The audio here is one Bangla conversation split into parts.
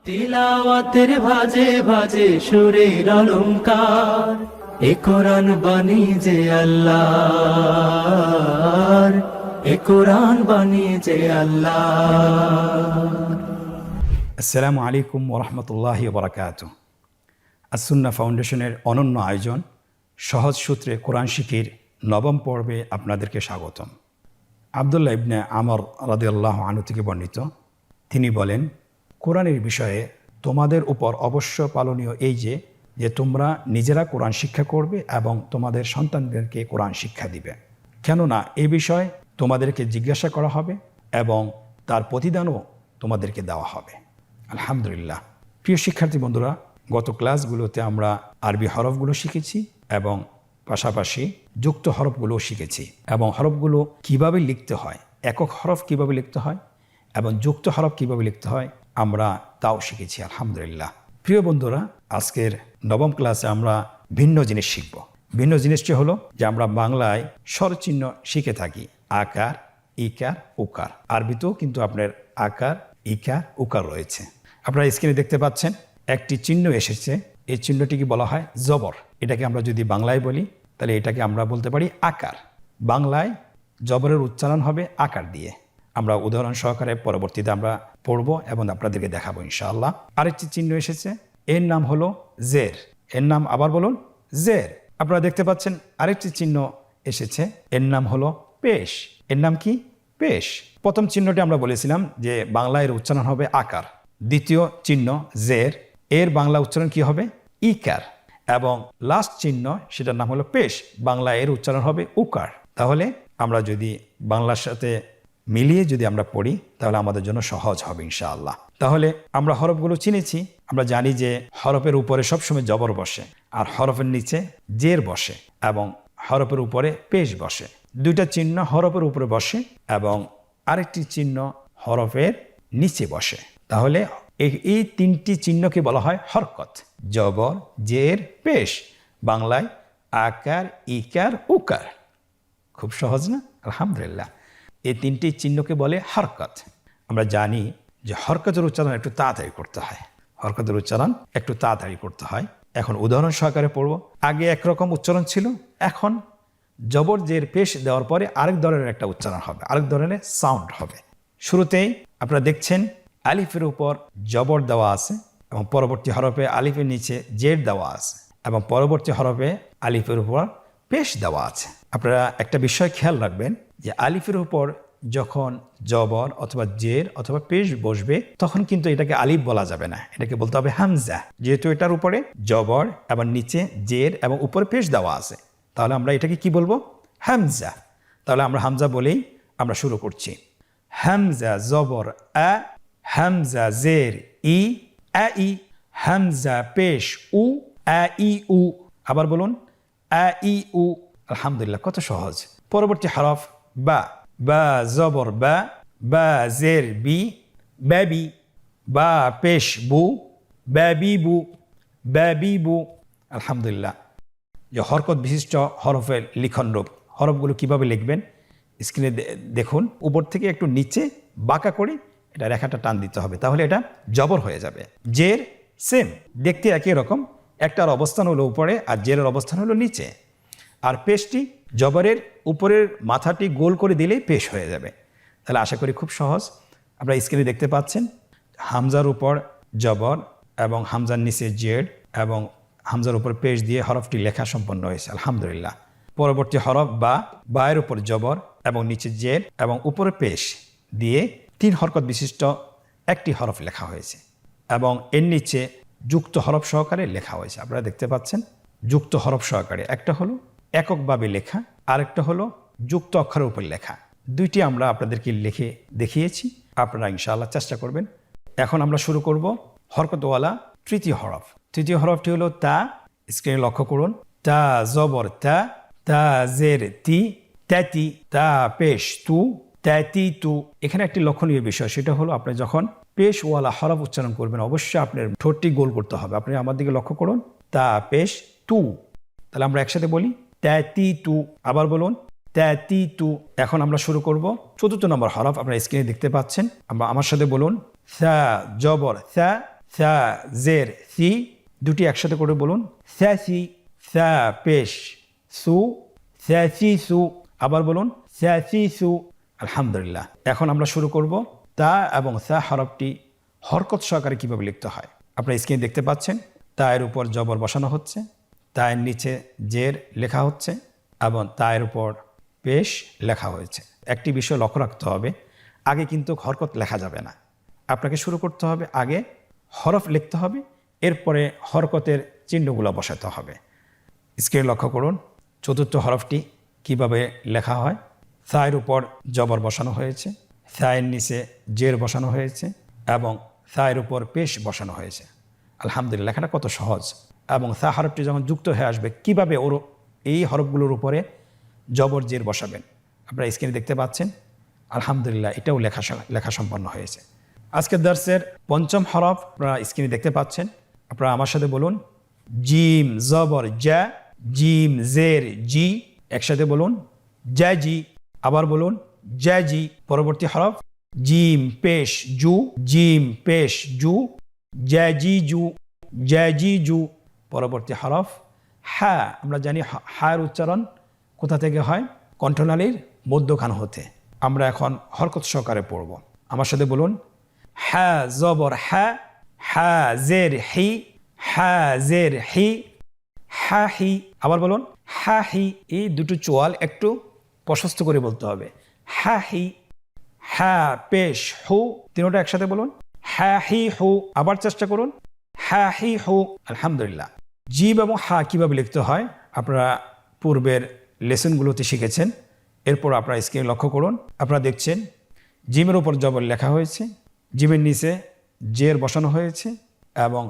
তিলাওয়াতের ভাজে ভাজে সুরের অলংকার, এ কোরআন বাণী যে আল্লাহর, এ কোরআন বাণী যে আল্লাহর। আসসালামু আলাইকুম ওরহমতুল্লাহি ওবরাকাতুহু। আসুন্না ফাউন্ডেশনের অনন্য আয়োজন সহজ সূত্রে কোরআন শিখির নবম পর্বে আপনাদেরকে স্বাগতম। আবদুল্লাহ ইবনে আমর রাদিয়াল্লাহু আনহু থেকে বর্ণিত, তিনি বলেন, কোরআনের বিষয়ে তোমাদের উপর অবশ্য পালনীয় এই যে তোমরা নিজেরা কোরআন শিক্ষা করবে এবং তোমাদের সন্তানদেরকে কোরআন শিক্ষা দিবে, কেননা এ বিষয়ে তোমাদেরকে জিজ্ঞাসা করা হবে এবং তার প্রতিদানও তোমাদেরকে দেওয়া হবে। আলহামদুলিল্লাহ। প্রিয় শিক্ষার্থী বন্ধুরা, গত ক্লাসগুলোতে আমরা আরবি হরফগুলো শিখেছি এবং পাশাপাশি যুক্ত হরফগুলোও শিখেছি এবং হরফগুলো কিভাবে লিখতে হয়, একক হরফ কিভাবে লিখতে হয় এবং যুক্ত হরফ কিভাবে লিখতে হয় আমরা তাও শিখেছি। আলহামদুলিল্লাহ। প্রিয় বন্ধুরা, আজকের নবম ক্লাসে আমরা ভিন্ন জিনিস শিখব। ভিন্ন জিনিসটি হলো যে আমরা বাংলায় স্বরচিহ্ন শিখে থাকি, আকার, ইকার, উকার। আরবিতেও কিন্তু আপনার আকার, ইকার, উকার রয়েছে। আপনারা স্ক্রিনে দেখতে পাচ্ছেন একটি চিহ্ন এসেছে, এই চিহ্নটিকে বলা হয় জবর। এটাকে আমরা যদি বাংলায় বলি তাহলে এটাকে আমরা বলতে পারি আকার। বাংলায় জবরের উচ্চারণ হবে আকার দিয়ে। আমরা উদাহরণ সহকারে পরবর্তীতে আমরা পড়ব এবং আপনাদেরকে দেখাবো ইনশাআল্লাহ। আরেকটি চিহ্ন এসেছে, এর নাম হলো জের। এর নাম আবার বলুন, জের। আপনারা দেখতে পাচ্ছেন আরেকটি চিহ্ন এসেছে, এর নাম হলো পেশ। এর নাম কি? পেশ। প্রথম চিহ্নটি আমরা বলেছিলাম যে বাংলায় উচ্চারণ হবে আকার। দ্বিতীয় চিহ্ন জের, এর বাংলা উচ্চারণ কি হবে? ইকার। এবং লাস্ট চিহ্ন সেটার নাম হলো পেশ, বাংলা এর উচ্চারণ হবে উকার। তাহলে আমরা যদি বাংলার সাথে মিলিয়ে যদি আমরা পড়ি তাহলে আমাদের জন্য সহজ হবে ইনশাআল্লাহ। তাহলে আমরা হরফগুলো চিনেছি। আমরা জানি যে হরফের উপরে সবসময় জবর বসে আর হরফের নিচে জের বসে এবং হরফের উপরে পেশ বসে। দুইটা চিহ্ন হরফের উপরে বসে এবং আরেকটি চিহ্ন হরফের নিচে বসে। তাহলে এই তিনটি চিহ্নকে বলা হয় হরকত, জবর, জের, পেশ। বাংলায় আকার, ইকার, উকার। খুব সহজ না? আলহামদুলিল্লাহ। এই তিনটি চিহ্নকে বলে হরকত। আমরা জানি যে হরকতের উচ্চারণ একটু তাড়াতাড়ি করতে হয়, হরকতের উচ্চারণ একটু তাড়াতাড়ি করতে হয়। এখন উদাহরণ সহকারে পড়ব। আগে একরকম উচ্চারণ ছিল, এখন জবর, জের, পেশ দেওয়ার পরে আরেক ধরনের একটা উচ্চারণ হবে, আরেক ধরনের সাউন্ড হবে। শুরুতেই আপনারা দেখছেন আলিফের উপর জবর দেওয়া আছে এবং পরবর্তী হরফে আলিফের নিচে জের দেওয়া আছে এবং পরবর্তী হরফে আলিফের উপর পেশ দেওয়া আছে। আপনারা একটা বিষয় খেয়াল রাখবেন যে আলিফের উপর যখন জবর অথবা জের অথবা পেশ বসবে তখন কিন্তু এটাকে আলিফ বলা যাবে না, এটাকে বলতে হবে হামজা। যেহেতু এটার উপরে জবর এবং নিচে জের এবং উপরে পেশ দেওয়া আছে, তাহলে আমরা এটাকে কি বলবো? হামজা। তাহলে আমরা হামজা বলেই আমরা শুরু করছি। হামজা জবর আ, হামজা জের ই, আ ই। হামজা পেশ উ, আ ই উ। আবার বলুন, আ ই উ। আলহামদুলিল্লাহ, কত সহজ। পরবর্তী হরফ বা, বা জবর বা, বা জের বি, বাবি। বা পেশ বু, বাবি বু, বাবি বু। আলহামদুলিল্লাহ। যে হরকত বিশিষ্ট হরফের লিখন রূপ, হরফগুলো কিভাবে লিখবেন স্ক্রিনে দেখুন। উপর থেকে একটু নিচে বাঁকা করে এটা রেখাটা টান দিতে হবে, তাহলে এটা জবর হয়ে যাবে। জের সেম, দেখতে একই রকম, একটার অবস্থান হলো উপরে আর জেরের অবস্থান হলো নিচে। আর পেশটি জবরের উপরের মাথাটি গোল করে দিলেই পেশ হয়ে যাবে। তাহলে আশা করি খুব সহজ। আপনারা স্ক্রিনে দেখতে পাচ্ছেন হামজার উপর জবর এবং হামজার নিচে জেড এবং হামজার উপর পেশ দিয়ে হরফটি লেখা সম্পন্ন হয়েছে। আলহামদুলিল্লাহ। পরবর্তী হরফ বা, বায়ের উপর জবর এবং নিচে জেড এবং উপরে পেশ দিয়ে 3 হরকত বিশিষ্ট একটি হরফ লেখা হয়েছে এবং এর নিচে যুক্ত হরফ সহকারে লেখা হয়েছে। আপনারা দেখতে পাচ্ছেন যুক্ত হরফ সহকারে, একটা হলো এককভাবে লেখা, আরেকটা হলো যুক্ত অক্ষরের উপর লেখা। দুইটি আমরা আপনাদেরকে লিখে দেখিয়েছি, আপনারা ইনশাআল্লাহ চেষ্টা করবেন। এখন আমরা শুরু করব হরকতওয়ালা তৃতীয় হরফ। তৃতীয় হরফটি হলো তা। স্ক্রিনে লক্ষ্য করুন, তা জবর তা, তা জের তি, তাতি। তা পেশ তু, তাতি তু। এখানে একটি লক্ষণীয় বিষয়, সেটা হলো আপনি যখন পেশওয়ালা হরফ উচ্চারণ করবেন অবশ্যই আপনার ঠোঁটটি গোল করতে হবে। আপনি আমার দিকে লক্ষ্য করুন, তা পেশ তু। তাহলে আমরা একসাথে বলি, তাতি তু। আবার বলুন, তাতি তু। এখন আমরা শুরু করব চতুর্থ নম্বর হরফ। আপনারা স্ক্রিনে দেখতে পাচ্ছেন, আমরা আমার সাথে বলুন, সা জবর সা, সা জের সি, দুটি একসাথে করে বলুন। স্যাসি, সা পেশ সু, স্যাসি সু। আবার বলুন স্যাসি সু। আলহামদুলিল্লাহ। এখন আমরা শুরু করব তা এবং সা হরফটি হরকত সহকারে কীভাবে লিখতে হয়। আপনারা স্ক্রিনে দেখতে পাচ্ছেন, তায়ের উপর জবর বসানো হচ্ছে, তায়ের নিচে জের লেখা হচ্ছে এবং তায়ের উপর পেশ লেখা হয়েছে। একটি বিষয় লক্ষ্য রাখতে হবে, আগে কিন্তু হরকত লেখা যাবে না। আপনাকে শুরু করতে হবে, আগে হরফ লিখতে হবে, এরপরে হরকতের চিহ্নগুলো বসাতে হবে। স্ক্রিনে লক্ষ্য করুন চতুর্থ হরফটি কিভাবে লেখা হয়। সায়ের উপর জবর বসানো হয়েছে, সায়ের নিচে জের বসানো হয়েছে এবং সায়ের উপর পেশ বসানো হয়েছে। আলহামদুলিল্লাহ, লেখাটা কত সহজ। এবং সা হরফটি যখন যুক্ত হয়ে আসবে, কিভাবে ওর এই হরফগুলোর উপরে জবর জের বসাবেন আপনারা স্ক্রিনে দেখতে পাচ্ছেন। আলহামদুলিল্লাহ, এটাও লেখা সম্পন্ন হয়েছে। আজকের দার্সের পঞ্চম হরফ আপনারা স্ক্রিনে দেখতে পাচ্ছেন। আপনারা আমার সাথে বলুন জিম জবর জা, জিম জের জি। একসাথে বলুন জি। আবার বলুন জি। পরবর্তী হরফ জিম পেশ জু, জিম পেশ জু, জি জু, জি জু। পরবর্তী হরফ হা। আমরা জানি হার উচ্চারণ কোথা থেকে হয়? কণ্ঠনালীর মধ্যখান হতে। আমরা এখন হরকত সহকারে পড়ব। আমার সাথে বলুন হা জবর হা, হা জের হি, হা জের হি, হা হি। আবার বলুন হা হি। এই দুটো চোয়াল একটু প্রশস্ত করে বলতে হবে। হা হি, হা পেশ হু। তিনটা একসাথে বলুন হা হি হু। আবার চেষ্টা করুন হা হি হু। আলহামদুলিল্লাহ। জিম এবং হা কিভাবে লিখতে হয় আপনারা পূর্বের লেসনগুলোতে শিখেছেন। এরপর আপনারা স্ক্রিনে লক্ষ্য করুন। আপনারা দেখছেন জিমের উপর জবর লেখা হয়েছে, জিমের নিচে জের বসানো হয়েছে এবং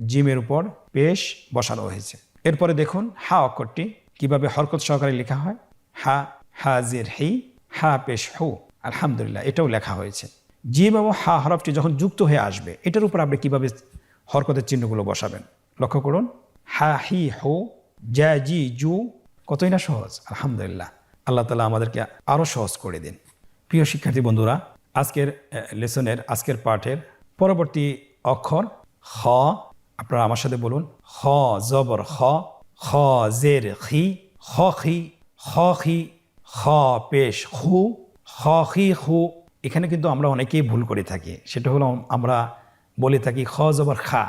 জিমের উপর পেশ বসানো হয়েছে। এরপরে দেখুন হা অক্ষরটি কিভাবে হরকত সহকারে লেখা হয়। হা, হা জের হি, হা পেশ হু। আলহামদুলিল্লাহ, এটাও লেখা হয়েছে। জিম এবং হা হরফটি যখন যুক্ত হয়ে আসবে, এটার উপর আপনি কিভাবে হরকতের চিহ্নগুলো বসাবেন লক্ষ্য করুন। হা হি হু, জা জি জু। কতই না সহজ। আলহামদুলিল্লাহ, আল্লাহ তাআলা আমাদেরকে আরও সহজ করে দিন। প্রিয় শিক্ষার্থী বন্ধুরা, আজকের লেসনের আজকের পাঠের পরবর্তী অক্ষর খ। আপনারা আমার সাথে বলুন খ জবর খ, খ জের খি, খ খি, খ খি, খ পেশ খু, খ খি খু। এখানে কিন্তু আমরা অনেকেই ভুল করে থাকি। সেটা হলো আমরা বলে থাকি খ জবর খা।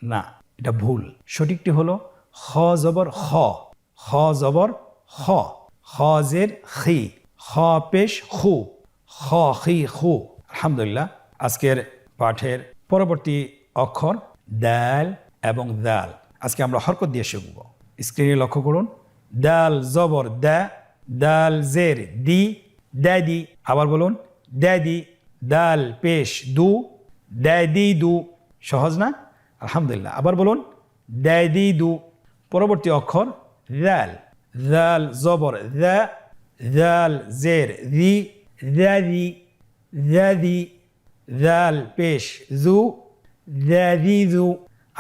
না, এটা ভুল। সঠিকটি হলো খ জবর খ, খ জবর খ, খ জের খি, খ পেশ খু, খ খি খু। আলহামদুলিল্লাহ, আজকের পাঠের পরবর্তী অক্ষর দাল এবং দাল। আজকে আমরা হরকত দিয়ে শিখব। স্ক্রিনে লক্ষ্য করুন দাল জবর দা, দাল জের দি, দাদি। আবার বলুন দাদি। দাল পেশ দু, দাদি দু। সহজ না? আলহামদুলিল্লাহ। আবার বলুন দাদি দু। পরবর্তী অক্ষর দাল, দাল জবর দা, দাল জের দি, দাদি, দাদি। দাল পেশ জু, দাদি জু।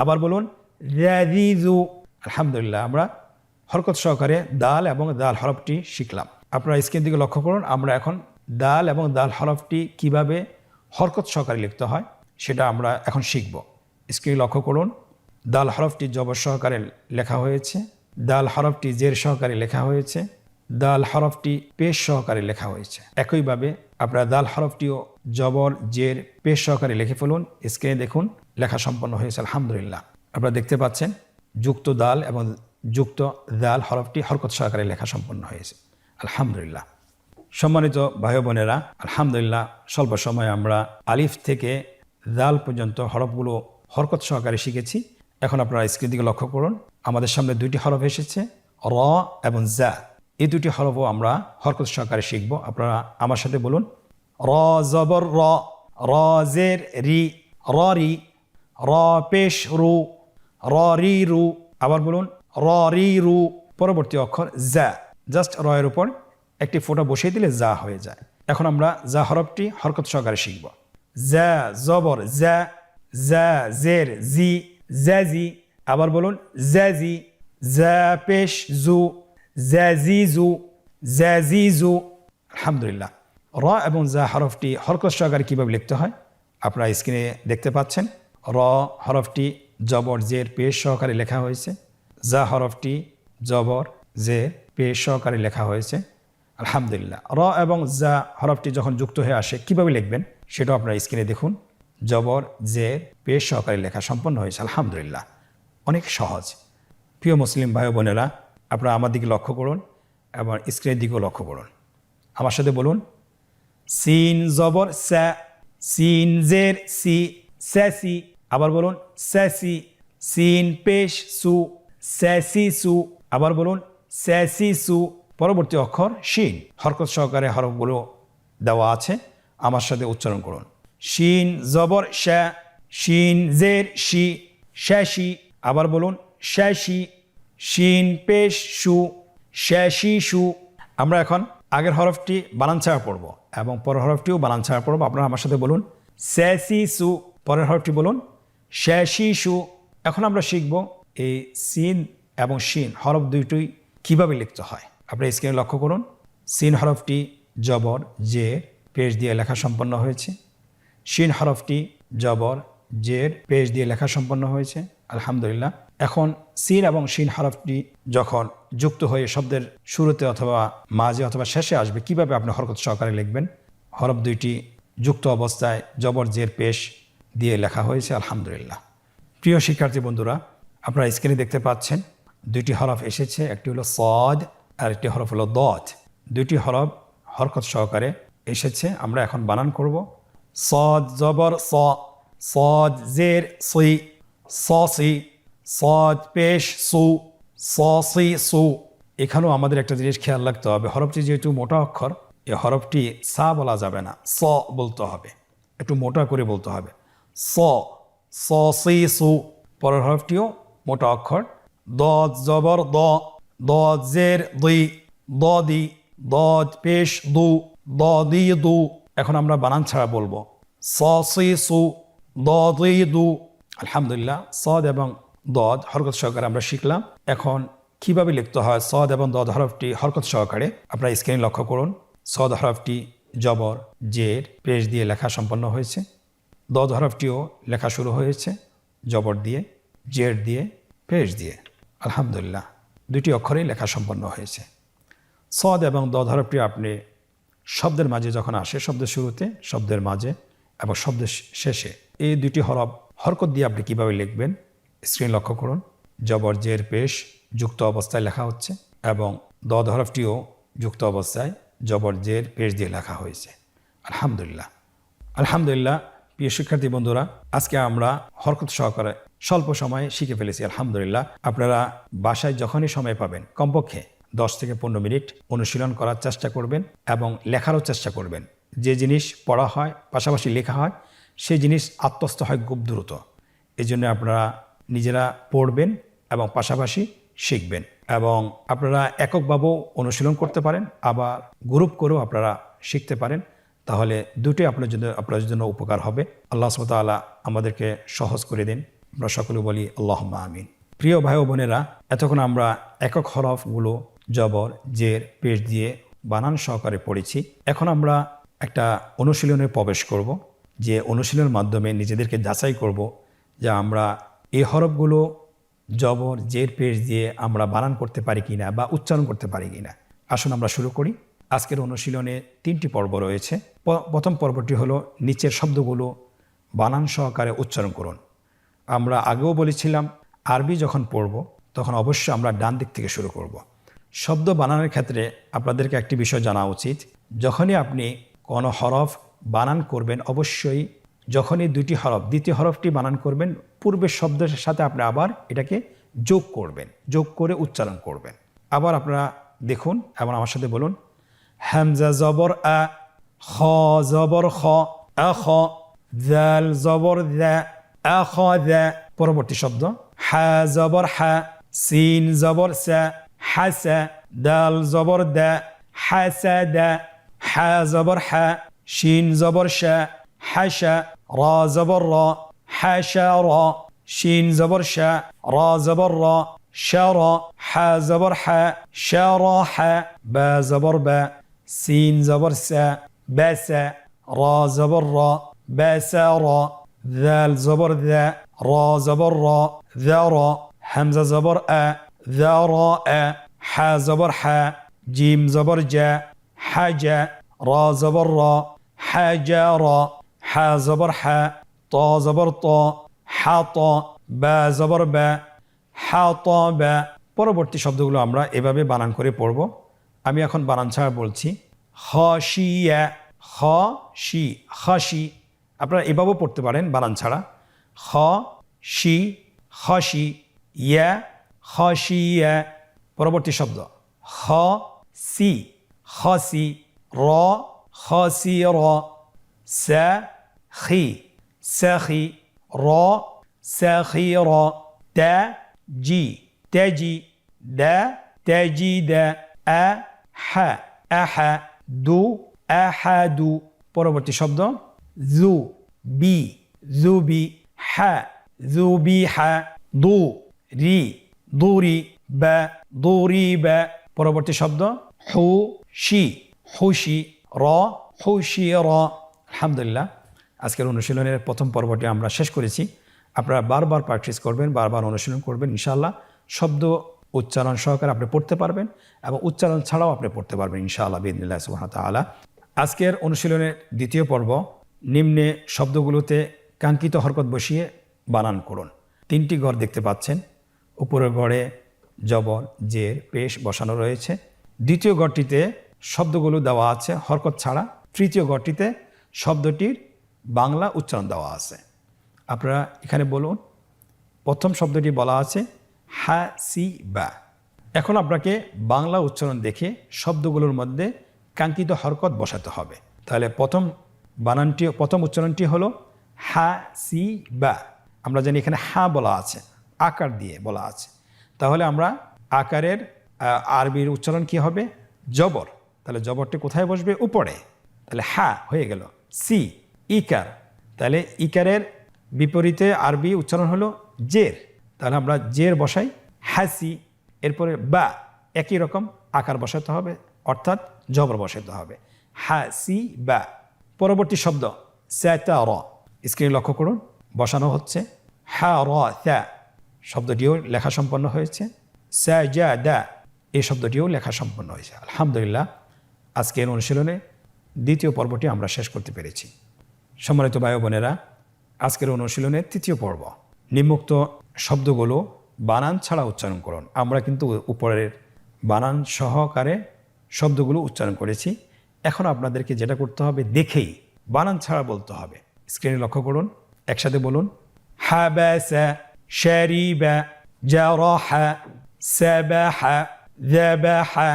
আবার বলুন দাদি জু। আলহামদুলিল্লাহ, আমরা হরকত সহকারে দাল এবং দাল হরফটি শিখলাম। আপনারা স্ক্রিন দিকে লক্ষ্য করুন। আমরা এখন দাল এবং দাল হরফটি কিভাবে হরকত সহকারে লিখতে হয় সেটা আমরা এখন শিখব। স্ক্রিনে লক্ষ্য করুন দাল হরফটি জবর সহকারে লেখা হয়েছে, দাল হরফটি জের সহকারে লেখা হয়েছে, দাল হরফটি পেশ সহকারে লেখা হয়েছে। একইভাবে আপনারা দাল হরফটিও জবর জের পেশ সহকারে লিখে ফেলুন। স্ক্রিনে দেখুন লেখা সম্পন্ন হয়েছে। আলহামদুলিল্লাহ, আপনারা দেখতে পাচ্ছেন যুক্ত দাল এবং যুক্ত দাল হরফটি হরকত সহকারে লেখা সম্পন্ন হয়েছে। আলহামদুলিল্লাহ। সম্মানিত ভাই বোনেরা, আলহামদুলিল্লাহ স্বল্প সময়ে আমরা আলিফ থেকে দাল পর্যন্ত হরফগুলো হরকত সহকারে শিখেছি। এখন আপনারা স্ক্রিন দিকে লক্ষ্য করুন। আমাদের সামনে দুইটি হরফ এসেছে র এবং জা। এই দুটি হরফও আমরা হরকত সহকারে শিখব। আপনারা আমার সাথে বলুন র জবর র, র জের রি, র রি, র পেশ রু, র রি রু। আবার বলুন র রি রু। পরবর্তী অক্ষর জা। জাস্ট র এর উপর একটি ফোঁটা বসিয়ে দিলে জা হয়ে যায়। এখন আমরা জা হরফটি হরকত সহকারে শিখব। জা জবর জা, জা জের জি, জাজি। আবার বলুন জাজি, জা পেশ জু, জাজিজু, জাজিজু। আলহামদুলিল্লাহ, র এবং জা হরফটি হরকত সহকারে কীভাবে লিখতে হয় আপনারা স্ক্রিনে দেখতে পাচ্ছেন। র হরফটি জবর জের পেশ সহকারে লেখা হয়েছে। জা হরফটি জবর জের পেশ সহকারে লেখা হয়েছে। আলহামদুলিল্লাহ। র এবং জা হরফটি যখন যুক্ত হয়ে আসে কিভাবে লিখবেন সেটাও আপনারা স্ক্রিনে দেখুন। জবর জের পেশ সহকারে লেখা সম্পন্ন হয়েছে। আলহামদুলিল্লাহ, অনেক সহজ। প্রিয় মুসলিম ভাই বোনেরা, আপনারা আমার দিকে লক্ষ্য করুন এবং স্ক্রিনের দিকেও লক্ষ্য করুন। আমার সাথে বলুন, সিন জবর সা, সিন জের সি, স্যাসি। আবার বলুন স্যাসি। সিন পেশ সু, স্যাসি সু। আবার বলুন স্যাসি সু। পরবর্তী অক্ষর শিন, হরকত সহকারে হরফগুলো দেওয়া আছে, আমার সাথে উচ্চারণ করুন। শিন জবর শা, শিন জের শি, শ্যাশি। আবার বলুন শ্যাশি। শিন পেশ সু, শ্যাশি সু। আমরা এখন আগের হরফটি বানান ছাড়া পড়ব এবং পরের হরফটিও বানান ছাড়া পড়ব। আপনারা আমার সাথে বলুন স্যাসি সু। পরের হরফটি বলুন শ্যাশি সু। এখন আমরা শিখব এই সিন এবং শিন হরফ দুইটি কিভাবে লিখতে হয়। আপনি স্ক্রিনে লক্ষ্য করুন। সিন হরফটি জবর জের পেশ দিয়ে লেখা সম্পন্ন হয়েছে। শিন হরফটি জবর জের পেশ দিয়ে লেখা সম্পন্ন হয়েছে। আলহামদুলিল্লাহ। এখন সিন এবং শিন হরফটি যখন যুক্ত হয়ে শব্দের শুরুতে অথবা মাঝে অথবা শেষে আসবে, কিভাবে আপনি হরকত সহকারে লিখবেন। হরফ দুইটি যুক্ত অবস্থায় জবর জের পেশ দিয়ে লেখা হয়েছে। আলহামদুলিল্লাহ। প্রিয় শিক্ষার্থী বন্ধুরা, আপনারা স্ক্রিনে দেখতে পাচ্ছেন দুইটি হরফ এসেছে। একটি হলো সদ আর একটি হরফ হলো দত। দুইটি হরফ হরকত সহকারে এসেছে। আমরা এখন বানান করব। সদ জবর স, সদ জের সি, সি। সদ পেশ সু, সি সু। এখানেও আমাদের একটা জিনিস খেয়াল রাখতে হবে, হরফটি যেহেতু মোটা অক্ষর, এই হরফটি সা বলা যাবে না, স বলতে হবে, একটু মোটা করে বলতে হবে। স, সি সু। পরের হরফটিও মোটা অক্ষর। দদ জবর দ, দদ জের দুই, দি। দদ পেশ দু, দি দু। এখন আমরা বানান ছাড়া বলবো সি সু, দি দু। আলহামদুলিল্লাহ। সদ এবং দদ হরকত সহকারে আমরা শিখলাম। এখন কিভাবে লিখতে হয় সদ এবং দদ হরফটি হরকত সহকারে, আপনারা স্ক্রিনে লক্ষ্য করুন। সদ হরফটি জবর জের পেশ দিয়ে লেখা সম্পন্ন হয়েছে। দদ হরফটিও লেখা শুরু হয়েছে জবর দিয়ে, জের দিয়ে, পেশ দিয়ে। আলহামদুলিল্লাহ, দুটি অক্ষরেই লেখা সম্পন্ন হয়েছে। সদ এবং দদ হরফটি আপনি শব্দের মাঝে যখন আসে, শব্দের শুরুতে, শব্দের মাঝে এবং শব্দের শেষে, এই দুটি হরফ হরকত দিয়ে আপনি কীভাবে লিখবেন স্ক্রিন লক্ষ্য করুন। জবর জের পেশ যুক্ত অবস্থায় লেখা হচ্ছে এবং দদ হরফটিও যুক্ত অবস্থায় জবর জের পেশ দিয়ে লেখা হয়েছে। আলহামদুলিল্লাহ। আলহামদুলিল্লাহ। প্রিয় শিক্ষার্থী বন্ধুরা, আজকে আমরা হরকত সহকারে স্বল্প সময়ে শিখে ফেলেছি। আলহামদুলিল্লাহ। আপনারা বাসায় যখনই সময় পাবেন কমপক্ষে 10 থেকে 15 মিনিট অনুশীলন করার চেষ্টা করবেন এবং লেখারও চেষ্টা করবেন। যে জিনিস পড়া হয় পাশাপাশি লেখা হয়, সেই জিনিস আত্মস্থ হয় খুব দ্রুত। এই জন্য আপনারা নিজেরা পড়বেন এবং পাশাপাশি শিখবেন এবং আপনারা এককভাবেও অনুশীলন করতে পারেন, আবার গ্রুপ করেও আপনারা শিখতে পারেন। তাহলে দুটোই আপনাদের জন্য উপকার হবে। আল্লাহ সুবহানাহু ওয়া তাআলা আমাদেরকে সহজ করে দিন। আমরা সকলে বলি আল্লাহুম্মা আমিন। প্রিয় ভাই ও বোনেরা, এতক্ষণ আমরা একক হরফগুলো জবর জের পেশ দিয়ে বানান সহকারে পড়েছি। এখন আমরা একটা অনুশীলনে প্রবেশ করব, যে অনুশীলনের মাধ্যমে নিজেদেরকে যাচাই করব যে আমরা এই হরফগুলো জবর জের পেশ দিয়ে আমরা বানান করতে পারি কিনা বা উচ্চারণ করতে পারি কিনা। আসুন আমরা শুরু করি। আজকের অনুশীলনে 3টি পর্ব রয়েছে। প্রথম পর্বটি হলো নিচের শব্দগুলো বানান সহকারে উচ্চারণ করুন। আমরা আগেও বলেছিলাম আরবি যখন পড়ব তখন অবশ্যই আমরা ডান দিক থেকে শুরু করব। শব্দ বানানের ক্ষেত্রে আপনাদেরকে একটি বিষয় জানা উচিত, যখনই আপনি কোনো হরফ বানান করবেন অবশ্যই যখনই দুটি হরফ দ্বিতীয় হরফটি বানান করবেন পূর্বের শব্দের সাথে আপনি আবার এটাকে যোগ করবেন, যোগ করে উচ্চারণ করবেন। আবার আপনারা দেখুন এবং আমার সাথে বলুন হামজা জবর আ, খ জবর খ, আখ, জাল জবর দা, আখ দা। পরবর্তী শব্দ হা জবর হা, সিন জবর সা, হাসা, দাল জবর দা, হাসা দা, হা জবর হা, শিন জবর শা, হাসা, রা জবর রা, হাসা রা, শিন জবর শা, রা জবর রা, শারা, হা জবর হা, শারা হা, বা জবর বা, সিন জবর সা, বাসা, রা জবর রা, বাসা রা, ذال زبر ذا را زبر را ذرا همزة زبر أ ذراء حا زبر حا جيم زبر جا حاجا را زبر را حاجارا حا زبر حا طا زبر طا حاطا বা জবর বা হাতা বা পরবর্তী শব্দগুলো আমরা এভাবে বানান করে পড়ব আমি এখন বানান ছাড়া বলছি খাশিয়া খাশি খাশি আপনারা এভাবেও পড়তে পারেন বানান ছাড়া খাশি খাশি ইয়া খাশিয়া পরবর্তী শব্দ খাসি খাসি র খাসির সাখি সাখি র ساخيرا تاجي تاجي دا تاجيد أحا أحا دو أحد পরবর্তী শব্দ জু বি জুবি হা জুবিহা দু রি দুরি বা দুরি বা পরবর্তী শব্দ হুশি হুশি র হুশি র আলহামদুলিল্লাহ আজকের অনুশীলনের প্রথম পর্বটি আমরা শেষ করেছি আপনারা বারবার প্র্যাকটিস করবেন বারবার অনুশীলন করবেন ইনশাআল্লাহ শব্দ উচ্চারণ সহকারে আপনি পড়তে পারবেন এবং উচ্চারণ ছাড়াও আপনি পড়তে পারবেন ইনশাআল্লাহ বিইذنিল্লাহ সুবহানাহু ওয়া তাআলা আজকের অনুশীলনের দ্বিতীয় পর্ব নিম্নে শব্দগুলোতে কাঙ্ক্ষিত হরকত বসিয়ে বানান করুন তিনটি গড় দেখতে পাচ্ছেন উপরের গড়ে জবর জের পেশ বসানো রয়েছে দ্বিতীয় গড়টিতে শব্দগুলো দেওয়া আছে হরকত ছাড়া তৃতীয় গড়টিতে শব্দটির বাংলা উচ্চারণ দেওয়া আছে আপনারা এখানে বলুন প্রথম শব্দটি বলা আছে হাসিবা এখন আপনাকে বাংলা উচ্চারণ দেখে শব্দগুলোর মধ্যে কাঙ্ক্ষিত হরকত বসাতে হবে তাহলে প্রথম উচ্চারণটি হলো হাসিবা আমরা জানি এখানে হা বলা আছে আকার দিয়ে বলা আছে তাহলে আমরা আকারের আরবির উচ্চারণ কি হবে জবর তাহলে জবরটি কোথায় বসবে উপরে তাহলে হা হয়ে গেল সি ইকার তাহলে ইকারের বিপরীতে আরবি উচ্চারণ হলো জের তাহলে আমরা জের বসাই হাসি এরপরে বা একই রকম আকার বসাতে হবে অর্থাৎ জবর বসাতে হবে হাসি বা পরবর্তী শব্দ স্যাতা র স্ক্রিনে লক্ষ্য করুন বসানো হচ্ছে হা র ত্যা শব্দটিও লেখা সম্পন্ন হয়েছে সাজাদা এই শব্দটিও লেখা সম্পন্ন হয়েছে আলহামদুলিল্লাহ আজকের অনুশীলনে দ্বিতীয় পর্বটি আমরা শেষ করতে পেরেছি সম্মানিত ভাই বোনেরা আজকের অনুশীলনের তৃতীয় পর্ব নিম্নোক্ত শব্দগুলো বানান ছাড়া উচ্চারণ করুন আমরা কিন্তু উপরের বানান সহকারে শব্দগুলো উচ্চারণ করেছি এখন আপনাদেরকে যেটা করতে হবে দেখেই বানান ছাড়া বলতে হবে স্ক্রিনে লক্ষ্য করুন একসাথে বলুন হাবাসা শারিবা জারাহা সাবাহা যাবাহা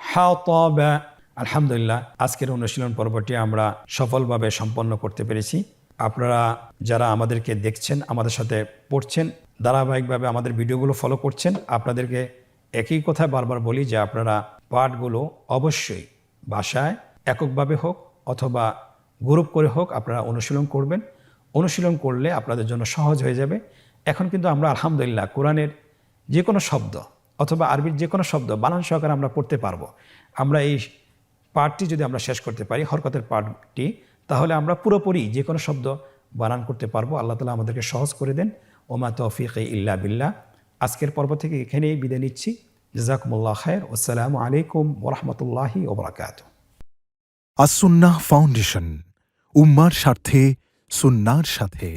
হাতাবা আলহামদুলিল্লাহ আজকের অনুশীলন পর্বটি আমরা সফলভাবে সম্পন্ন করতে পেরেছি আপনারা যারা আমাদেরকে দেখছেন আমাদের সাথে পড়ছেন ধারাবাহিকভাবে আমাদের ভিডিওগুলো ফলো করছেন আপনাদেরকে একই কথা বারবার বলি যে আপনারা পাঠগুলো অবশ্যই বাসায় এককভাবে হোক অথবা গ্রুপ করে হোক আপনারা অনুশীলন করবেন অনুশীলন করলে আপনাদের জন্য সহজ হয়ে যাবে এখন কিন্তু আমরা আলহামদুলিল্লাহ কোরআনের যে কোনো শব্দ অথবা আরবির যে কোনো শব্দ বানান সহকারে আমরা পড়তে পারবো আমরা এই পাঠটি যদি আমরা শেষ করতে পারি হরকতের পাঠটি তাহলে আমরা পুরোপুরি যে কোনো শব্দ বানান করতে পারবো আল্লাহ তাআলা আমাদেরকে সহজ করে দেন ওমা তৌফিক ইল্লা বিল্লাহ আজকের পর্ব থেকে এখানেই বিদায় নিচ্ছি জাযাকুমুল্লাহ খায়র আসসালামু আলাইকুম ওয়া রাহমাতুল্লাহি ওয়া বারাকাতুহু আসুন্নাহ ফাউন্ডেশন উম্মার স্বার্থে সুন্নাহর সাথে